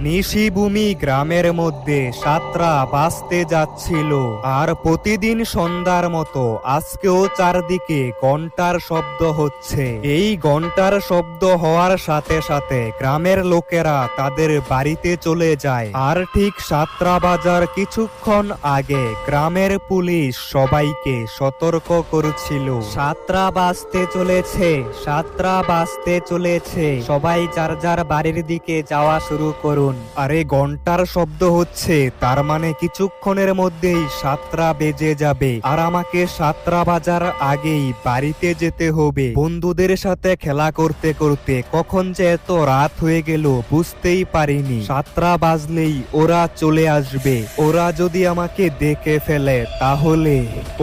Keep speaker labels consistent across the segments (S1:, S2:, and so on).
S1: নিশিভূমি গ্রামের মধ্যে সাতরা বাজতে যাচ্ছিল, আর প্রতিদিন সন্ধ্যার মতো আজকেও চারদিকে ঘন্টার শব্দ হচ্ছে। এই ঘন্টার শব্দ হওয়ার সাথে সাথে গ্রামের লোকেরা তাদের বাড়িতে চলে যায়। আর ঠিক সাতরা বাজার কিছুক্ষণ আগে গ্রামের পুলিশ সবাইকে সতর্ক করছিল, সাতরা বাজতে চলেছে, সাতরা বাজতে চলেছে, সবাই যার যার বাড়ির দিকে যাওয়া শুরু করুন। আরে ঘন্টার শব্দ হচ্ছে, তার মানে কিছুক্ষণের মধ্যেই সাতরা বেজে যাবে, আর আমাকে সাতরা বাজার আগেই বাড়িতে যেতে হবে। বন্ধুদের সাথে খেলা করতে করতে কখন যে এত রাত হয়ে গেল বুঝতেই পারিনি। সাতরা বাজলেই ওরা চলে আসবে। ওরা যদি আমাকে দেখে ফেলে তাহলে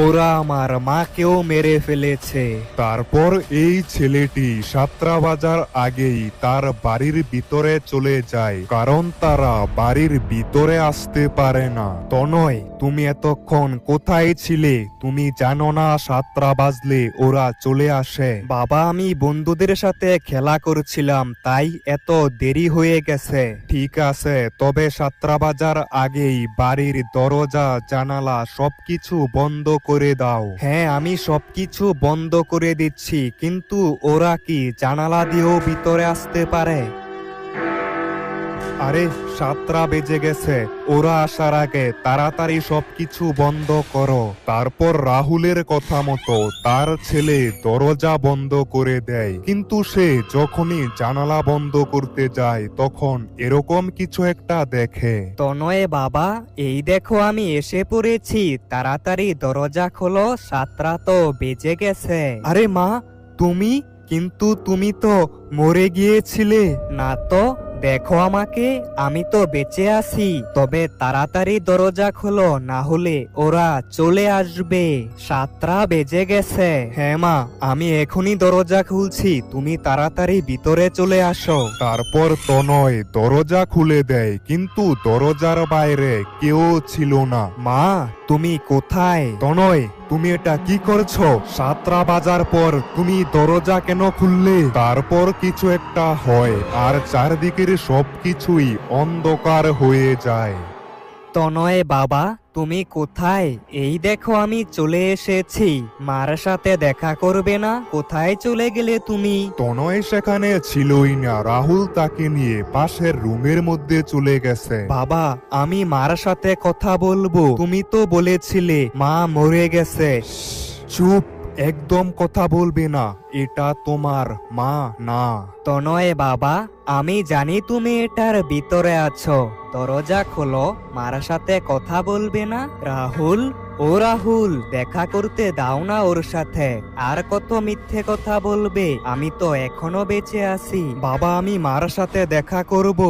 S1: ওরা আমার মাকেও মেরে ফেলেছে।
S2: তারপর এই ছেলেটি সাতরা বাজার আগেই তার বাড়ির ভিতরে চলে যায়, কারণ তারা বাড়ির ভিতরে আসতে পারে না।
S1: তনয়, তুমি এতক্ষণ কোথায় ছিলে? তুমি জানো না সাতরা বাজলে ওরা চলে আসে? বাবা, আমি বন্ধুদের সাথে খেলা করছিলাম, তাই এত দেরি হয়ে গেছে। ঠিক আছে, তবে সাতরা বাজার আগেই বাড়ির দরজা জানালা সবকিছু বন্ধ করে দাও। হ্যাঁ, আমি সবকিছু বন্ধ করে দিচ্ছি, কিন্তু ওরা কি জানালা দিয়েও ভিতরে আসতে পারে? আরে সাতরা বেজে গেছে, ওরা আসার আগে তাড়াতাড়ি সবকিছু বন্ধ করো।
S2: তারপর রাহুলের কথা মতো তার ছেলে দরজা বন্ধ করে দেয়, কিন্তু সে যখনই জানালা বন্ধ করতে যায় তখন এরকম কিছু একটা দেখে।
S1: তনয় বাবা, এই দেখো আমি এসে পড়েছি, তাড়াতাড়ি দরজা খোলো, সাতরা তো বেজে গেছে। আরে মা, তুমি? কিন্তু তুমি তো মরে গিয়েছিলে। না তো, দেখো আমাকে, আমি তো বেঁচে আছি। তবে তাড়াতাড়ি দরজা খোলো, না হলে ওরা চলে আসবে। সাতটা বেজে গেছে। হ্যাঁ মা, আমি এখনই দরজা খুলছি, তুমি তাড়াতাড়ি ভিতরে চলে আসো।
S2: তারপর তনয় দরজা খুলে দেয়, কিন্তু দরজার বাইরে কেউ ছিল না।
S1: মা, তুমি কোথায়?
S2: তনয়, তুমি এটা কি করছো? সাতটা বাজার পর তুমি দরজা কেন খুললে? তারপর কিছু একটা হয়, আর চারদিকের সবকিছুই অন্ধকার হয়ে যায়।
S1: তনয় বাবা, তুমি কোথায়? এই দেখো আমি চলে এসেছি, মার সাথে দেখা করবে না? কোথায় চলে গেলে তুমি?
S2: তনয় সেখানে ছিলই না, রাহুল তাকে নিয়ে পাশের রুমের মধ্যে চলে গেছে।
S1: বাবা, আমি মার সাথে কথা বলবো, তুমি তো বলেছিলে মা মরে গেছে।
S2: চুপ, একদম কথা বলবে না, এটা তোমার মা না।
S1: তনয় বাবা, আমি জানি তুমি এটার ভিতরে আছো, দরজা খোলো, মার সাথে কথা বলবে না? রাহুল, ও রাহুল, দেখা করতে দাও না ওর সাথে। আর কত মিথ্যে কথা বলবে, আমি তো এখনো বেঁচে আছি। বাবা, আমি মার সাথে দেখা করব।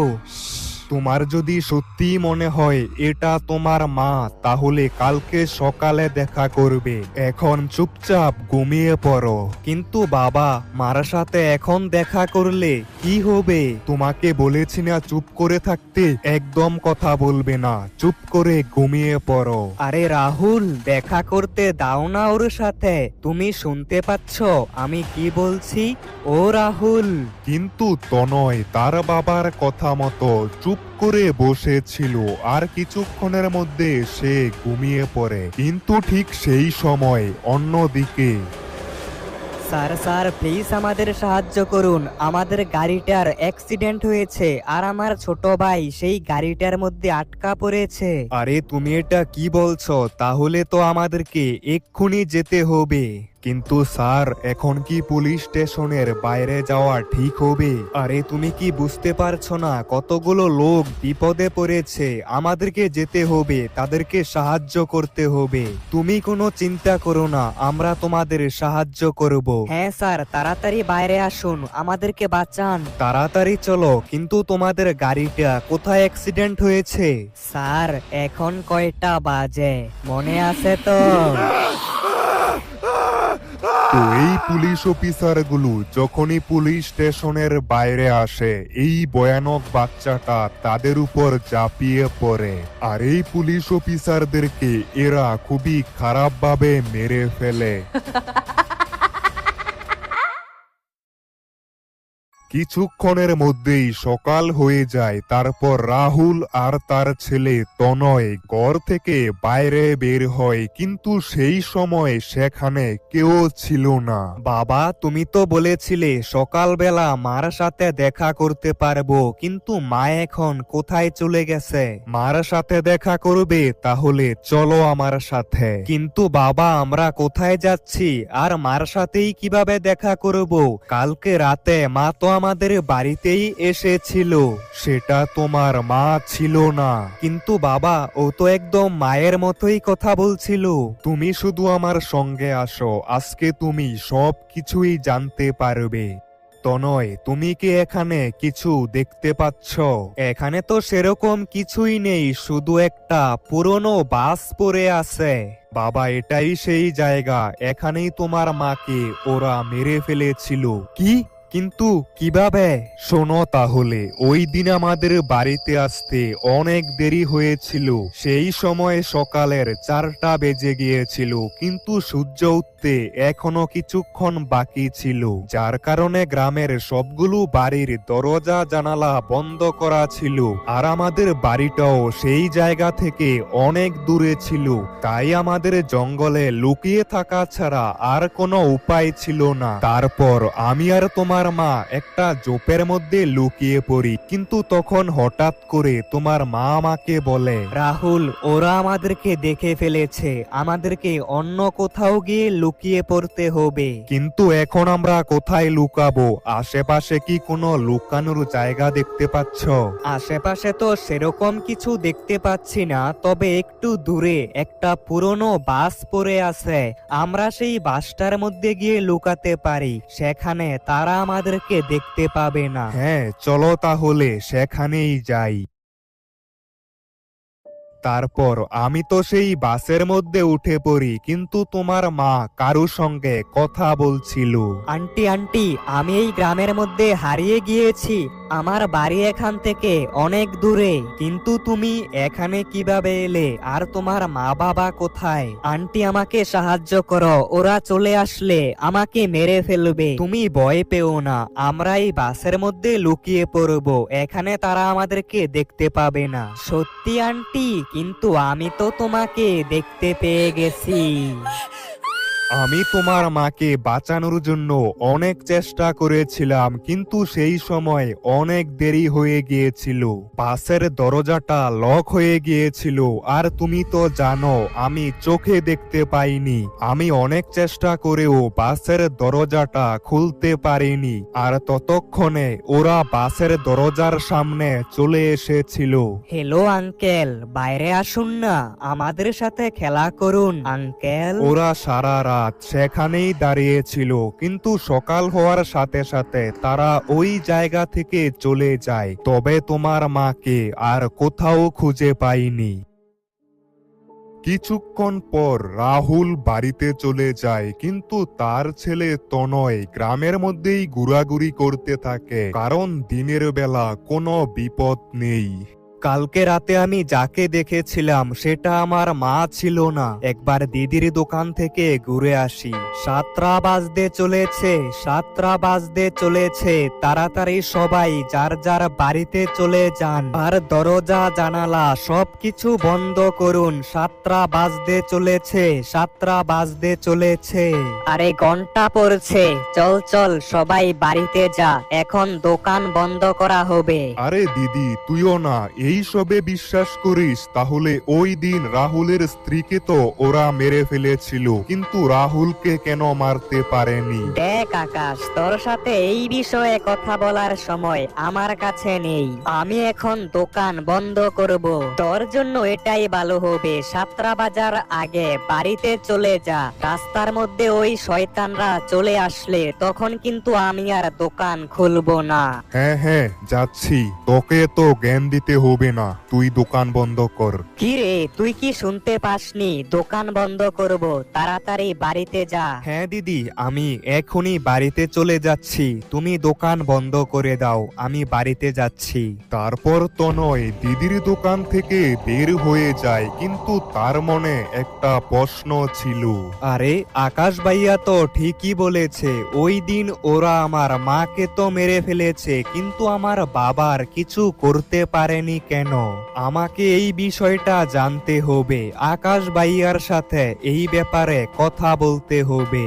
S2: তোমার যদি সত্যি মনে হয় এটা তোমার মা, তাহলে কালকে সকালে দেখা করবে। এখন চুপচাপ ঘুমিয়ে পড়ো।
S1: কিন্তু বাবা, মার সাথে এখন দেখা করলে কি হবে?
S2: তোমাকে বলেছি না চুপ করে থাকতে? একদম কথা বলবে না, চুপ করে ঘুমিয়ে পড়ো।
S1: আরে রাহুল, দেখা করতে দাও না ওর সাথে, তুমি শুনতে পাচ্ছ আমি কি বলছি? ও রাহুল।
S2: কিন্তু তনয় তার বাবার কথা মতো চুপ করে বসেছিল, আর কিছুক্ষণের মধ্যে সে ঘুমিয়ে পড়ে। কিন্তু ঠিক সেই সময় অন্যদিকে
S1: স্যার স্যার, প্লিজ আমাদের সাহায্য করুন, আমাদের গাড়িটার অ্যাক্সিডেন্ট হয়েছে, আর আমার ছোট ভাই সেই গাড়িটার মধ্যে আটকা পড়েছে। আরে তুমি এটা কি বলছো? তাহলে তো আমাদেরকে এক্ষুনি যেতে হবে। কিন্তু স্যার, এখন কি পুলিশ স্টেশনের বাইরে যাওয়া ঠিক হবে? আরে তুমি কি বুঝতে পারছো না, কতগুলো লোক বিপদে পড়েছে, আমাদেরকে যেতে হবে, তাদেরকে সাহায্য করতে হবে। তুমি কোনো চিন্তা করো না, আমরা তোমাদের সাহায্য করব। হ্যাঁ স্যার, তাড়াতাড়ি বাইরে আসুন, আমাদেরকে বাঁচান। তাড়াতাড়ি চলো, কিন্তু তোমাদের গাড়িটা কোথায় অ্যাক্সিডেন্ট হয়েছে? স্যার, এখন কয়টা বাজে মনে আছে তো?
S2: তো এই পুলিশ অফিসারগুলো যখনই পুলিশ স্টেশনের বাইরে আসে, এই ভয়ানক বাচ্চাটা তাদের উপর ঝাঁপিয়ে পড়ে, আর এই পুলিশ অফিসারদেরকে এরা খুবই খারাপভাবে মেরে ফেলে। কিছুক্ষণের মধ্যেই সকাল হয়ে যায়। তারপর রাহুল আর তার ছেলে তনয় ঘর থেকে বাইরে বের হয়, কিন্তু সেই সময় সেখানে কেউ ছিল না।
S1: বাবা, তুমি তো বলেছিলে সকালবেলা মার সাথে দেখা করতে পারবো, কিন্তু মা এখন কোথায় চলে গেছে? মার সাথে দেখা করবে? তাহলে চলো আমার সাথে। কিন্তু বাবা, আমরা কোথায় যাচ্ছি আর মার সাথেই কিভাবে দেখা করব? কালকে রাতে মা তো আমাদের বাড়িতেই এসেছিল।
S2: সেটা তোমার মা ছিল না।
S1: কিন্তু বাবা, ও তো একদম মায়ের মতোই কথা বলছিল।
S2: তুমি শুধু আমার সঙ্গে আসো, আজকে তুমি সব কিছুই জানতে পারবে।
S1: তনয়, তুমি কি এখানে কিছু দেখতে পাচ্ছ? এখানে তো সেরকম কিছুই নেই, শুধু একটা পুরনো বাস পড়ে আছে।
S2: বাবা, এটাই সেই জায়গা, এখানেই তোমার মাকে ওরা মেরে ফেলেছিল।
S1: কি? কিন্তু কিভাবে?
S2: শোনো তাহলে, ওই দিন আমাদের বাড়িতে আসতে অনেক দেরি হয়েছিল। সেই সময় সকালের 4টা বেজে গিয়েছিল, কিন্তু সূর্য উঠতে এখনো কিছুক্ষণ বাকি ছিল, যার কারণে গ্রামের সবগুলো বাড়ির দরজা জানালা বন্ধ করা ছিল। আর আমাদের বাড়িটাও সেই জায়গা থেকে অনেক দূরে ছিল, তাই আমাদের জঙ্গলে লুকিয়ে থাকা ছাড়া আর কোনো উপায় ছিল না। তারপর আমি আর তোমার মা একটা জোপের মধ্যে লুকিয়ে পড়ি, কিন্তু তখন হঠাৎ করে তোমার মা আমাকে বলে,
S1: রাহুল, ওরা আমাদেরকে দেখে ফেলেছে, আমাদেরকে অন্য কোথাও গিয়ে লুকিয়ে পড়তে হবে।
S2: কিন্তু এখন আমরা কোথায় লুকাবো? আশেপাশে কি কোনো লুকানোর জায়গা দেখতে পাচ্ছ?
S1: আশেপাশে তো সেরকম কিছু দেখতে পাচ্ছি না, তবে একটু দূরে একটা পুরনো বাস পড়ে আছে। আমরা সেই বাসটার মধ্যে গিয়ে লুকাতে পারি, সেখানে তারা আমাদেরকে দেখতে পাবে না।
S2: হ্যাঁ, চলো তাহলে সেখানেই যাই। তারপর আমি তো সেই বাসের মধ্যে উঠে পড়ি, কিন্তু তোমার মা কারো সঙ্গে কথা বলছিল।
S1: আন্টি আন্টি, আমি এই গ্রামের মধ্যে হারিয়ে গিয়েছি, আমার বাড়ি এখান থেকে অনেক দূরে, কিন্তু তুমি এখানে কিভাবে এলে? আর তোমার মা বাবা কোথায়? আন্টি, আমাকে সাহায্য করো, ওরা চলে আসলে আমাকে মেরে ফেলবে। তুমি ভয় পেও না, আমরা এই বাসের মধ্যে লুকিয়ে পড়বো, এখানে তারা আমাদেরকে দেখতে পাবে না। সত্যি আন্টি? কিন্তু আমি তো তোমাকে দেখতে পেয়ে গেছি।
S2: আমি তোমার মাকে বাঁচানোর জন্য অনেক চেষ্টা করেছিলাম, কিন্তু সেই সময় অনেক দেরি হয়ে গিয়েছিল। বাসের দরজাটা লক হয়ে গিয়েছিল, আর তুমি তো জানো আমি চোখে দেখতে পাইনি। আমি অনেক চেষ্টা করেও বাসের দরজাটা খুলতে পারিনি, আর ততক্ষণে ওরা বাসের দরজার সামনে চলে এসেছিল।
S1: হ্যালো আঙ্কেল, বাইরে আসুন না, আমাদের সাথে খেলা করুন আঙ্কেল।
S2: ওরা সারা রাত সেখানেই দাঁড়িয়েছিল, কিন্তু সকাল হওয়ার সাথে সাথে তারা ওই জায়গা থেকে চলে যায়। তবে তোমার মাকে আর কোথাও খুঁজে পাইনি। কিছুক্ষণ পর রাহুল বাড়িতে চলে যায়, কিন্তু তার ছেলে তনয় গ্রামের মধ্যেই ঘোরাঘুরি করতে থাকে, কারণ দিনের বেলা কোনো বিপদ নেই।
S1: কালকে রাতে আমি যাকে দেখেছিলাম সেটা আমার মা ছিল না। একবার দিদির দোকান থেকে ঘুরে আসি। 7টা বাজতে চলেছে, 7টা বাজতে চলেছে, তাড়াতাড়ি সবাই যার যার বাড়িতে চলে যান, আর দরজা জানালা সবকিছু বন্ধ করুন। 7টা বাজতে চলেছে, 7টা বাজতে চলেছে। আরে ঘন্টা পড়ছে, চল চল সবাই বাড়িতে যা, এখন দোকান বন্ধ করা হবে।
S2: আরে দিদি, তুইও না এই সবে বিশ্বাস করিস? তাহলে ওই দিন রাহুলের স্ত্রীকে তো ওরা মেরে ফেলেছিল, কিন্তু রাহুলকে কেন মারতে পারেনি?
S1: দেখ আকাশ, তোর সাথে এই বিষয়ে কথা বলার সময় আমার কাছে নেই। আমি এখন দোকান বন্ধ করব, তোর জন্য এটাই ভালো হবে। 7টা বাজার আগে বাড়িতে চলে যা, রাস্তার মধ্যে ওই শয়তানরা চলে আসলে তখন কিন্তু আমি আর দোকান খুলবো না।
S2: হ্যাঁ হ্যাঁ, যাচ্ছি। তোকে তো জ্ঞান দিতে হবে। হবে না, তুই দোকান বন্ধ কর।
S3: কি রে, তুই কি শুনতে পাসনি? দোকান বন্ধ করব, তাড়াতাড়ি বাড়িতে যা।
S1: হ্যাঁ দিদি, আমি এখনই বাড়িতে চলে যাচ্ছি, তুমি দোকান বন্ধ করে দাও, আমি বাড়িতে যাচ্ছি।
S2: তারপর তনয় দিদির দোকান থেকে বের হয়ে যায়, কিন্তু তার মনে একটা প্রশ্ন ছিল।
S1: আরে আকাশ ভাইয়া তো ঠিকই বলেছে, ওই দিন ওরা আমার মাকে তো মেরে ফেলেছে, কিন্তু আমার বাবার কিছু করতে পারেনি কেন? আমাকে এই বিষয়টা জানতে হবে, আকাশ ভাইয়ার সাথে এই ব্যাপারে কথা বলতে হবে।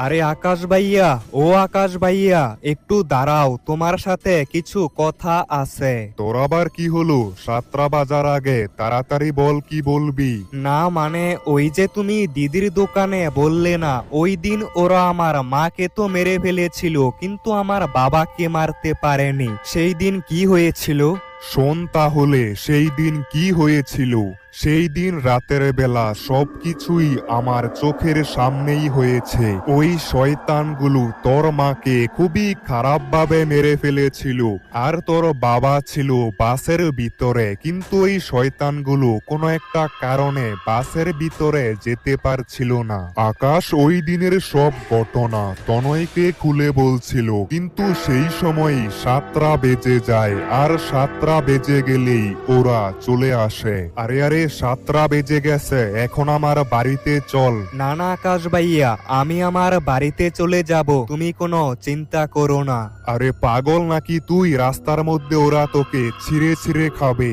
S1: আরে আকাশ ভাইয়া, ও আকাশ ভাইয়া, একটু দাঁড়াও, তোমার সাথে কিছু কথা আছে।
S2: তোর আবার কি হলো? 7টা বাজার আগে, তাড়াতাড়ি বল, কি বলবি?
S1: না মানে, ওই যে তুমি দিদির দোকানে বললে না, ওই দিন ওরা আমার মাকে তো মেরে ফেলেছিল, কিন্তু আমার বাবাকে মারতে পারেনি, সেই দিন কি হয়েছিল?
S2: শোন তাহলে সেই দিন কি হয়েছিল। সেই দিন রাতের বেলা সবকিছুই আমার চোখের সামনেই হয়েছে। ওই শয়তানগুলো তোর মাকে খুবই খারাপভাবে মেরে ফেলেছিল, আর তোর বাবা ছিল বাসের ভিতরে, কিন্তু ওই শয়তানগুলো কোনো একটা কারণে বাসের ভিতরে যেতে পারছিল না। আকাশ ওই দিনের সব ঘটনা তনয়কে খুলে বলছিল, কিন্তু সেই সময় 7টা বেজে যায়, আর 7টা বেজে গেলেই ওরা চলে আসে। আরে আরে 7টা বেজে গেছে, এখন আমার বাড়িতে চল।
S1: না না আকাশ ভাইয়া, আমি আমার বাড়িতে চলে যাব, তুমি কোনো চিন্তা করো না।
S2: আরে পাগল নাকি তুই? রাস্তার মধ্যে ওরা তোকে ছিঁড়ে ছিঁড়ে খাবে।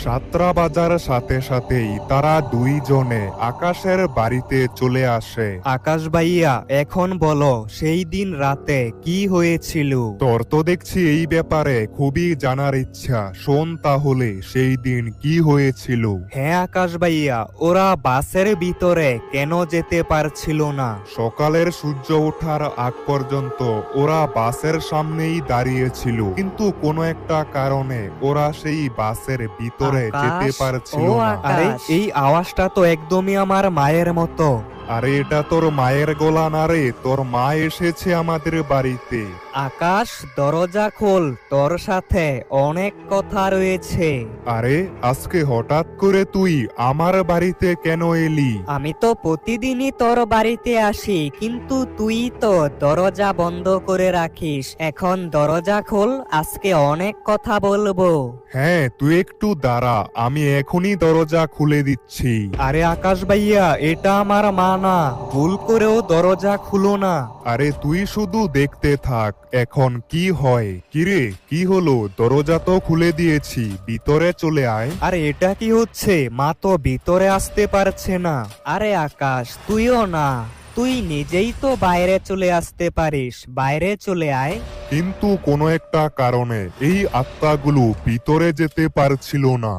S2: 7টা বাজার সাথে সাথেই তারা দুইজনে আকাশের বাড়িতে চলে আসে।
S1: আকাশ ভাইয়া, এখন বলো সেই দিন রাতে কি হয়েছিল?
S2: তোর তো দেখছি এই ব্যাপারে খুবই জানার ইচ্ছা, শোন তাহলে সেই দিন কি হয়েছিল।
S1: হ্যাঁ আকাশ ভাইয়া, ওরা বাসের ভিতরে কেন যেতে পারছিল না?
S2: সকালের সূর্য ওঠার আগ পর্যন্ত ওরা বাসের সামনেই দাঁড়িয়েছিল, কিন্তু কোনো একটা কারণে ওরা সেই বাসের ভিতরে যেতে
S3: আকাশ,
S2: পারছিল
S3: ও
S2: না।
S3: আকাশ।
S1: আরে এই আওয়াজটা তো একদমই আমার মায়ের মতো।
S2: আরে এটা তোর মায়ের গলা না রে, তোর মা এসেছে আমাদের বাড়িতে।
S1: আকাশ, দরজা খোল, তোর সাথে অনেক কথা রয়েছে।
S2: আরে আজকে হঠাৎ করে তুই আমার বাড়িতে কেন এলি?
S3: আমি তো প্রতিদিনই তোর বাড়িতে আসি, কিন্তু তুই তো দরজা বন্ধ করে রাখিস। এখন দরজা খোল, আজকে অনেক কথা বলবো।
S2: হ্যাঁ তুই একটু দাঁড়া, আমি এখনই দরজা খুলে দিচ্ছি।
S1: আরে আকাশ ভাইয়া, এটা আমার মা না, ভুল করেও দরজা খুলো না।
S2: আরে তুই শুধু দেখতে থাক এখন কি হয়। কিরে কি হলো? দরজা তো খুলে দিয়েছি, ভিতরে চলে আয়।
S1: আরে এটা কি হচ্ছে? মা তো ভিতরে আসতে পারছে না। আরে আকাশ, তুইও না, তুই নিজেই তো বাইরে চলে আসতে পারিস, বাইরে চলে আয়।
S2: কিন্তু কোনো একটা কারণে এই আত্মাগুলো ভিতরে যেতে পারছিল না।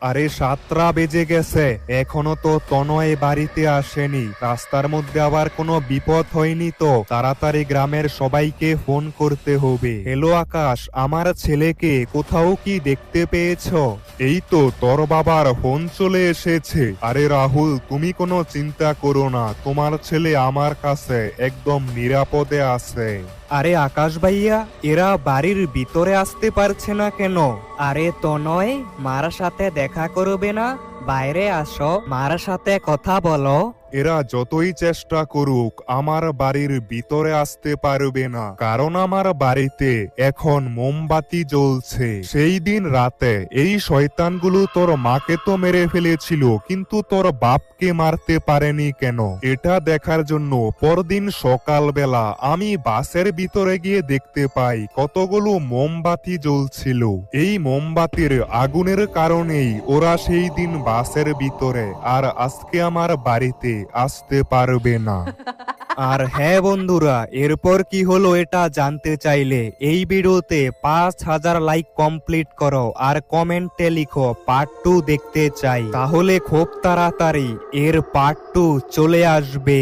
S1: আরে 7টা বেজে গেছে, এখনো তো তনয় বাড়িতে আসেনি। রাস্তার মধ্যে আবার কোনো বিপদ হয়নি তো? তাড়াতাড়ি গ্রামের সবাইকে ফোন করতে হবে। হ্যালো আকাশ, আমার ছেলেকে কোথাও কি দেখতে পেয়েছো?
S2: এই তো তোর বাবার ফোন চলে এসেছে। আরে রাহুল, তুমি কোনো চিন্তা করো না, তোমার ছেলে আমার কাছে একদম নিরাপদে আছে।
S1: আরে আকাশ ভাইয়া, এরা বাড়ির ভিতরে আসতে পারছে না কেন? আরে তনয়, মার সাথে দেখা করবে না? বাইরে আসো, মার সাথে কথা বলো।
S2: এরা যতই চেষ্টা করুক আমার বাড়ির ভিতরে আসতে পারবে না, কারণ আমার বাড়িতে এখন মোমবাতি জ্বলছে। সেই দিন রাতে এই শয়তানগুলো তোর মাকে তো মেরে ফেলেছিল, কিন্তু তোর বাপকে মারতে পারেনি কেন? এটা দেখার জন্য পরদিন সকালবেলা আমি বাসের ভিতরে গিয়ে দেখতে পাই কতগুলো মোমবাতি জ্বলছিল। এই মোমবাতির আগুনের কারণেই ওরা সেই দিন বাসের ভিতরে আর আজকে আমার বাড়িতে আসতে পারবে না।
S1: আর হ্যাঁ বন্ধুরা, এরপর কি হলো এটা জানতে চাইলে এই ভিডিওতে 5000 লাইক কমপ্লিট করো আর কমেন্টে লিখো পার্ট 2 দেখতে চাই, তাহলে খুব তাড়াতাড়ি এর পার্ট 2 চলে আসবে।